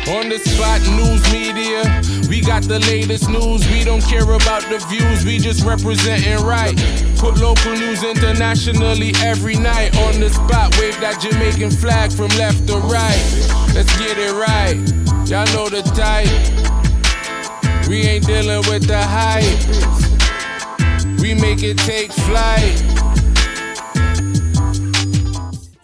On the spot news media, we got the latest news. We don't care about the views, we just representing right. Put local news internationally every night. On the spot, wave that Jamaican flag from left to right. Let's get it right, y'all know the type. We ain't dealing with the hype, we make it take flight.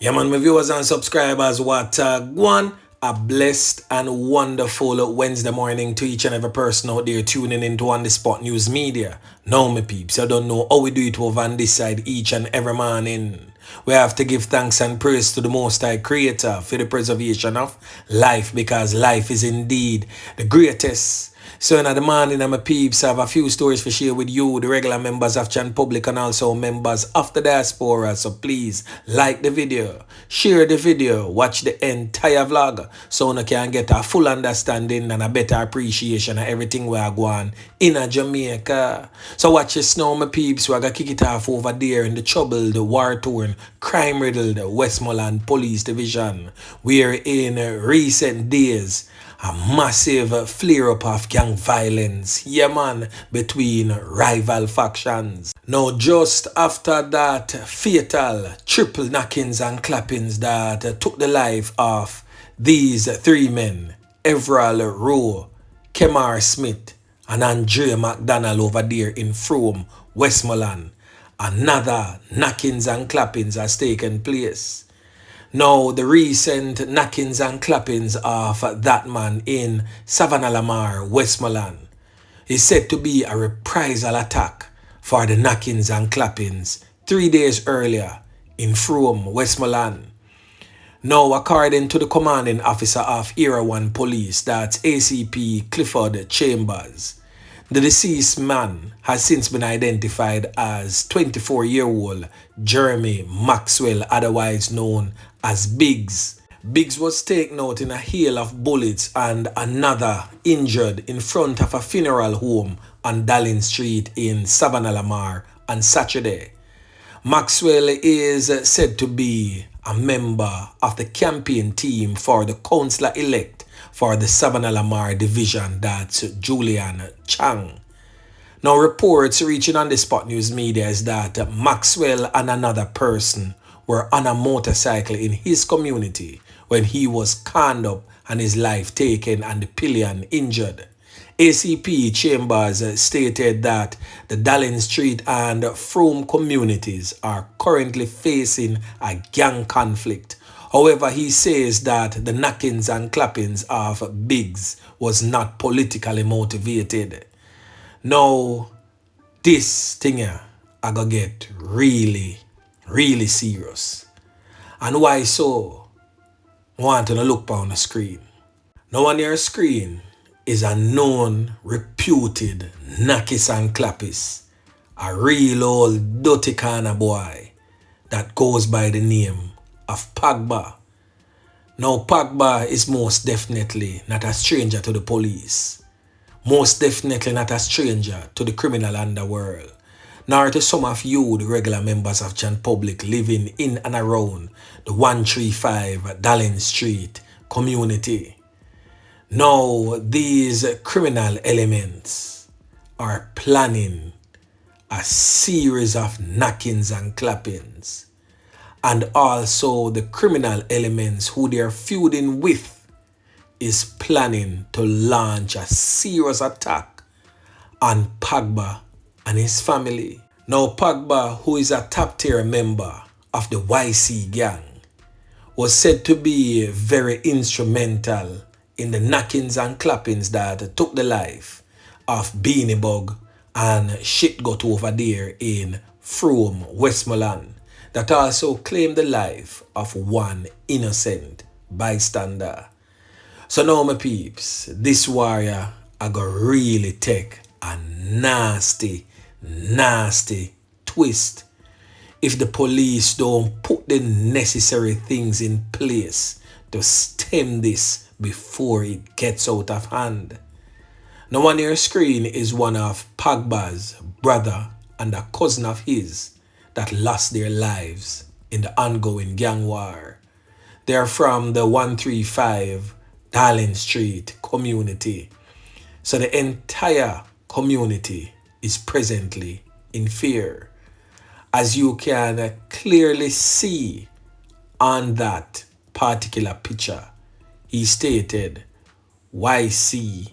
Yeah man, my viewers and subscribers, what one. A blessed and wonderful Wednesday morning to each and every person out there tuning into On The Spot News Media. Now, my peeps, you don't know how we do it over on this side each and every morning. We have to give thanks and praise to the Most High Creator for the preservation of life, because life is indeed the greatest. So in the morning, my peeps, I have a few stories to share with you, the regular members of Chan Public and also members of the diaspora. So please like the video, share the video, watch the entire vlog so you can get a full understanding and a better appreciation of everything we are going in Jamaica. So watch this now, my peeps. We're going to kick it off over there in the troubled, war-torn, crime-riddled Westmoreland Police Division, where in recent days, a massive flare-up of gang violence, yeah man, between rival factions. Now just after that fatal triple knockings and clappings that took the life of these three men, Everall Rowe, Kemar Smith and Andrea McDonald over there in Frome, Westmoreland, another knockings and clappings has taken place. Now, the recent knockings and clappings of that man in Savannah Lamar, Westmoreland, is said to be a reprisal attack for the knockings and clappings 3 days earlier in Frome, Westmoreland. Now, according to the commanding officer of Era 1 Police, that's ACP Clifford Chambers, the deceased man has since been identified as 24-year-old Jeremy Maxwell, otherwise known as Biggs. Biggs was taken out in a hail of bullets and another injured in front of a funeral home on Dallin Street in Savannah Lamar on Saturday. Maxwell is said to be a member of the campaign team for the councillor-elect for the Savannah Lamar division, that's Julian Chang. Now reports reaching On The Spot News Media is that Maxwell and another person were on a motorcycle in his community when he was conned up and his life taken and the pillion injured. ACP Chambers stated that the Dallin Street and Frome communities are currently facing a gang conflict. However, he says that the knockings and clappings of Biggs was not politically motivated. Now, this thing here, I gotta get really serious. And why so? I want to look on the screen. Now on your screen is a known, reputed Knockist and Clappist, a real old dirty kind of boy that goes by the name of Pagba. Now Pagba is most definitely not a stranger to the police, most definitely not a stranger to the criminal underworld, nor to some of you, the regular members of Chan Public living in and around the 135 Dallin Street community. Now, these criminal elements are planning a series of knockings and clappings, and also the criminal elements who they are feuding with is planning to launch a serious attack on Pagba and his family. Now Pagba, who is a top tier member of the YC gang, was said to be very instrumental in the knockings and clappings that took the life of Beanie Bug and shit got over there in Frome, Westmoreland, that also claimed the life of one innocent bystander. So now my peeps, this warrior I go really take a nasty twist if the police don't put the necessary things in place to stem this before it gets out of hand. Now on your screen is one of Pagba's brother and a cousin of his that lost their lives in the ongoing gang war. They are from the 135 Darling Street community. So the entire community is presently in fear. As you can clearly see on that particular picture, he stated, YC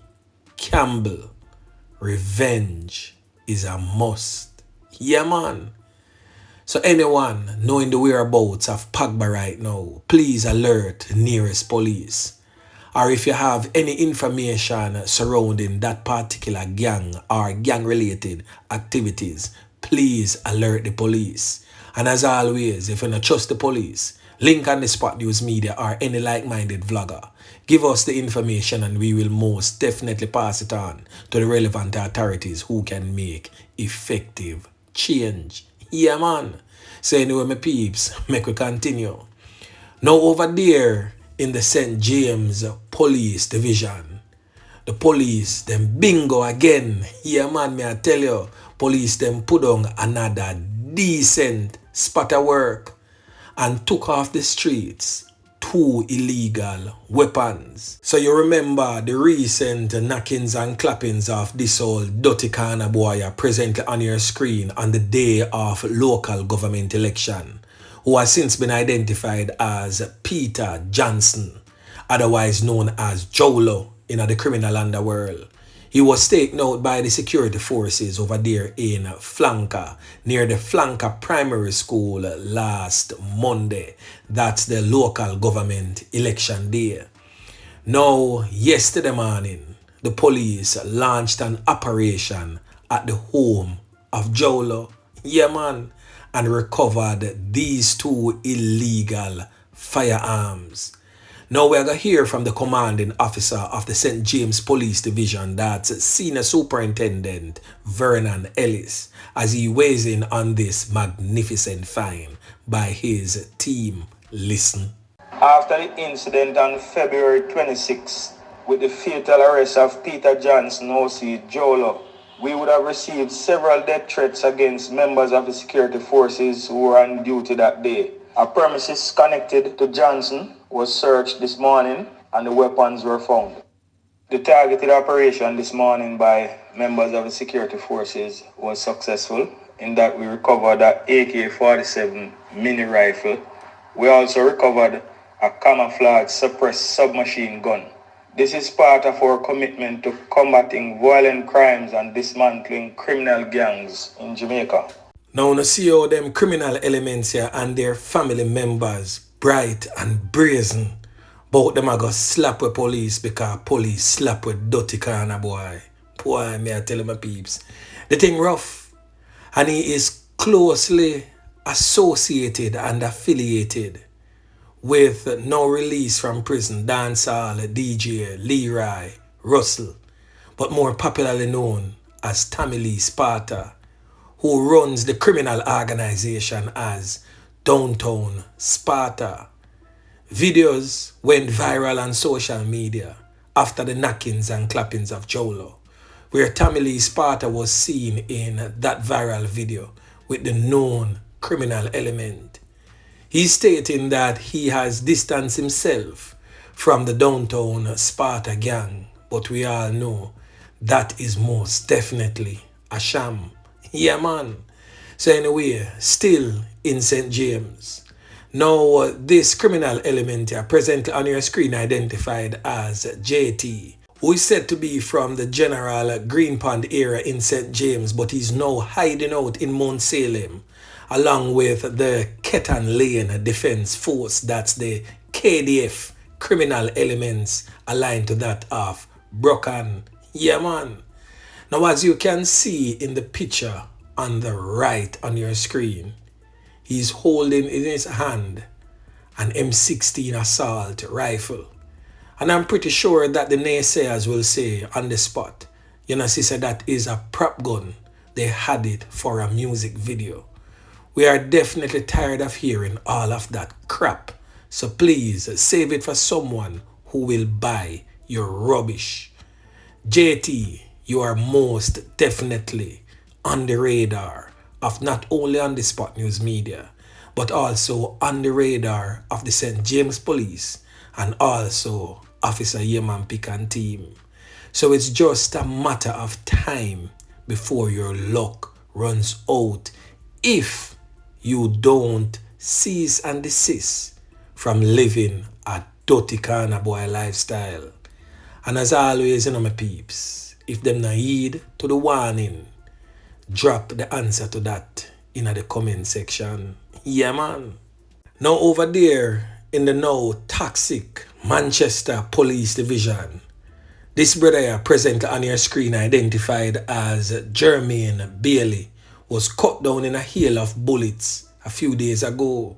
Campbell, revenge is a must. Yeah, man. So anyone knowing the whereabouts of Pagba right now, please alert the nearest police. Or if you have any information surrounding that particular gang or gang-related activities, please alert the police. And as always, if you don't trust the police, link on the Spot News Media or any like-minded vlogger. Give us the information and we will most definitely pass it on to the relevant authorities who can make effective change. Yeah, man. So anyway, my peeps, make we continue. Now over there in the St. James Police Division, the police, them bingo again. Yeah, man, me I tell you, police them put on another decent spot of work and took off the streets 2 illegal weapons. So you remember the recent knockings and clappings of this old dirty kind of boy presently on your screen on the day of local government election, who has since been identified as Peter Johnson, otherwise known as Jolo in the criminal underworld. He was taken out by the security forces over there in Flanker, near the Flanker Primary School last Monday. That's the local government election day. Now, yesterday morning, the police launched an operation at the home of Jolo. Yeah, man. And recovered these 2 illegal firearms. Now we're going to hear from the commanding officer of the St. James Police Division, that's Senior Superintendent Vernon Ellis, as he weighs in on this magnificent find by his team. Listen. After the incident on February 26th with the fatal arrest of Peter Johnson, OC Jolo, we would have received several death threats against members of the security forces who were on duty that day. A premises connected to Johnson was searched this morning and the weapons were found. The targeted operation this morning by members of the security forces was successful in that we recovered an AK-47 mini rifle. We also recovered a camouflage suppressed submachine gun. This is part of our commitment to combating violent crimes and dismantling criminal gangs in Jamaica. Now you see how them criminal elements here and their family members bright and brazen, but them a go slap with police because police slap with dirty kind of boy. Boy, me I tell you my peeps. The thing rough. And he is closely associated and affiliated with now release from prison dancehall DJ Leroy Russell, but more popularly known as Tommy Lee Sparta, who runs the criminal organization as Downtown Sparta. Videos went viral on social media after the knockings and clappings of Jolo, where Tommy Lee Sparta was seen in that viral video with the known criminal element. He's stating that he has distanced himself from the Downtown Sparta gang, but we all know that is most definitely a sham. Yeah, man. So anyway, still in St. James. Now, this criminal element here presently on your screen identified as JT, who is said to be from the general Green Pond area in St. James, but he's now hiding out in Mount Salem, along with the Ketan Lane Defense Force, that's the KDF criminal elements aligned to that of Broken. Yeah, man. Now, as you can see in the picture on the right on your screen, he's holding in his hand an M16 assault rifle. And I'm pretty sure that the naysayers will say on the spot, you know, sister, that is a prop gun. They had it for a music video. We are definitely tired of hearing all of that crap. So please save it for someone who will buy your rubbish. JT, you are most definitely on the radar of not only on the Spot News Media, but also on the radar of the St. James Police and also Officer Yeman Pick and team. So it's just a matter of time before your luck runs out if you don't cease and desist from living a dirty corner boy lifestyle. And as always, my peeps, if them not heed to the warning, drop the answer to that in the comment section. Yeah, man. Now over there in the now toxic Manchester Police Division, this brother here present on your screen identified as Jermaine Bailey was cut down in a hail of bullets a few days ago.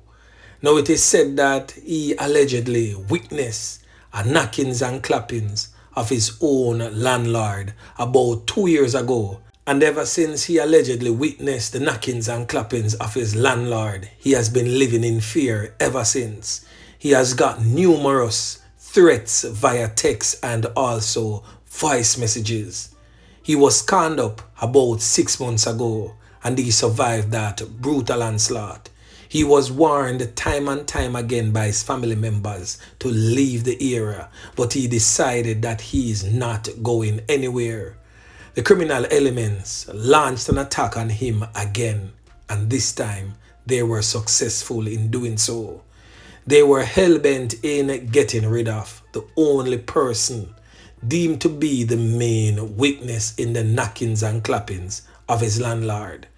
Now it is said that he allegedly witnessed a knockings and clappings of his own landlord about 2 years ago. And ever since he allegedly witnessed the knockings and clappings of his landlord, he has been living in fear ever since. He has got numerous threats via text and also voice messages. He was conned up about 6 months ago and he survived that brutal onslaught. He was warned time and time again by his family members to leave the area, but he decided that he is not going anywhere. The criminal elements launched an attack on him again, and this time they were successful in doing so. They were hell-bent in getting rid of the only person deemed to be the main witness in the knockings and clappings of his landlord.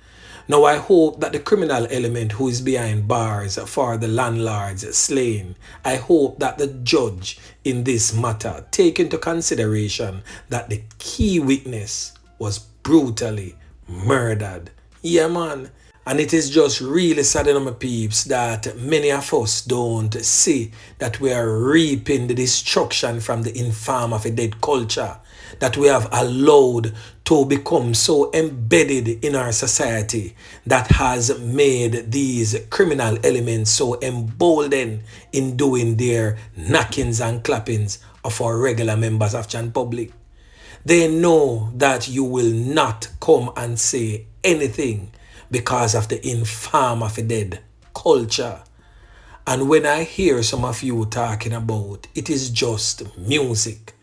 Now I hope that the criminal element who is behind bars for the landlord's slaying, I hope that the judge in this matter take into consideration that the key witness was brutally murdered. Yeah, man. And it is just really sad, my peeps, that many of us don't see that we are reaping the destruction from the infam of a dead culture that we have allowed to become so embedded in our society that has made these criminal elements so emboldened in doing their knockings and clappings of our regular members of Chan Public. They know that you will not come and say anything because of the infam of a dead culture. And when I hear some of you talking about it is just music,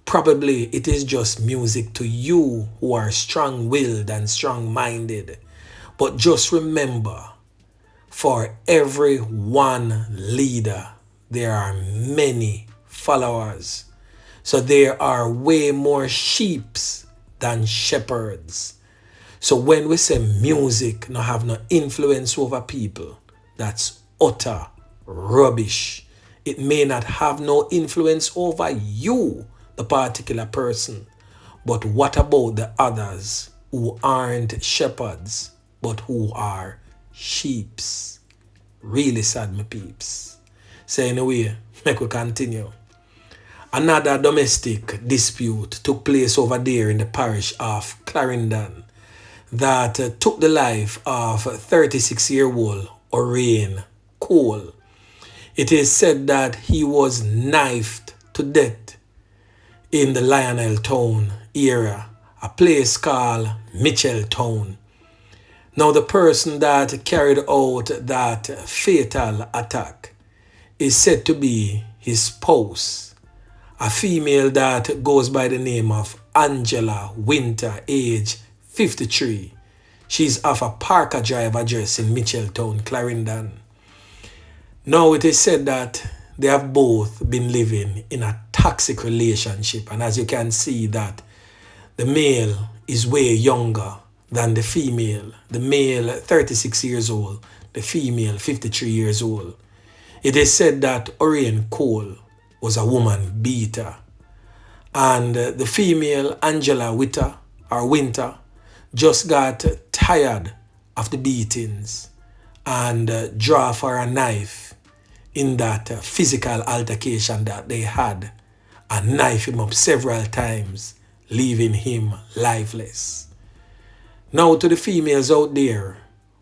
probably it is just music to you who are strong-willed and strong-minded. But just remember, for every one leader, there are many followers. So there are way more sheep than shepherds. So when we say music not have no influence over people, that's utter rubbish. It may not have no influence over you, the particular person. But what about the others who aren't shepherds, but who are sheeps? Really sad, my peeps. So anyway, make we continue. Another domestic dispute took place over there in the parish of Clarendon that took the life of 36-year-old Orion Cole. It is said that he was knifed to death in the Lionel Town area, a place called Mitchelltown. Now the person that carried out that fatal attack is said to be his spouse, a female that goes by the name of Angela Winter, age 53. She's of a Parker Drive address in Mitchelltown, Clarendon. Now it is said that they have both been living in a toxic relationship, and as you can see that the male is way younger than the female. The male 36 years old, the female 53 years old. It is said that Orion Cole was a woman beater, and the female Angela Winter just got tired of the beatings and draw for a knife in that physical altercation that they had and knife him up several times, leaving him lifeless. Now to the females out there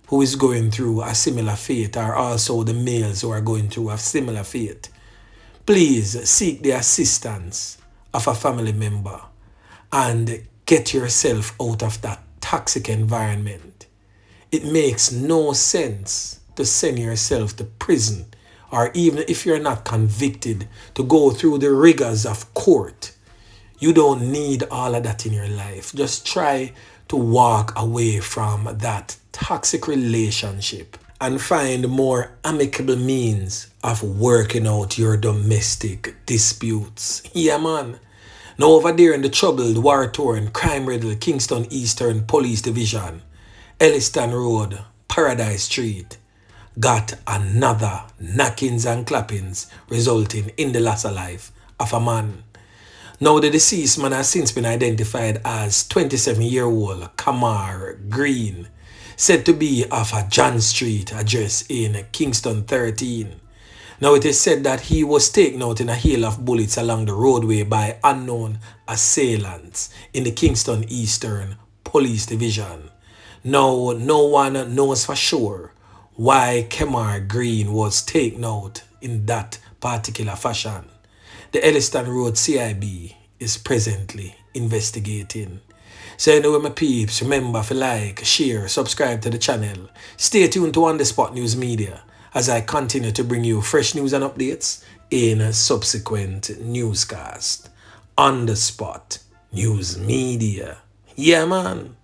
who is going through a similar fate, or also the males who are going through a similar fate, please seek the assistance of a family member and get yourself out of that toxic environment. It makes no sense to send yourself to prison or even if you're not convicted, to go through the rigors of court. You don't need all of that in your life. Just try to walk away from that toxic relationship and find more amicable means of working out your domestic disputes. Yeah, man. Now over there in the troubled, war-torn, crime-riddled Kingston Eastern Police Division, Elliston Road, Paradise Street, got another knockings and clappings resulting in the loss of life of a man. Now the deceased man has since been identified as 27-year-old Kamar Green, said to be of a John Street address in Kingston 13. Now it is said that he was taken out in a hail of bullets along the roadway by unknown assailants in the Kingston Eastern Police Division. Now no one knows for sure why Kamar Green was taken out in that particular fashion. The Elliston Road CIB is presently investigating. So anyway, my peeps, remember to like, share, subscribe to the channel. Stay tuned to On The Spot News Media as I continue to bring you fresh news and updates in a subsequent newscast. On The Spot News Media. Yeah, man.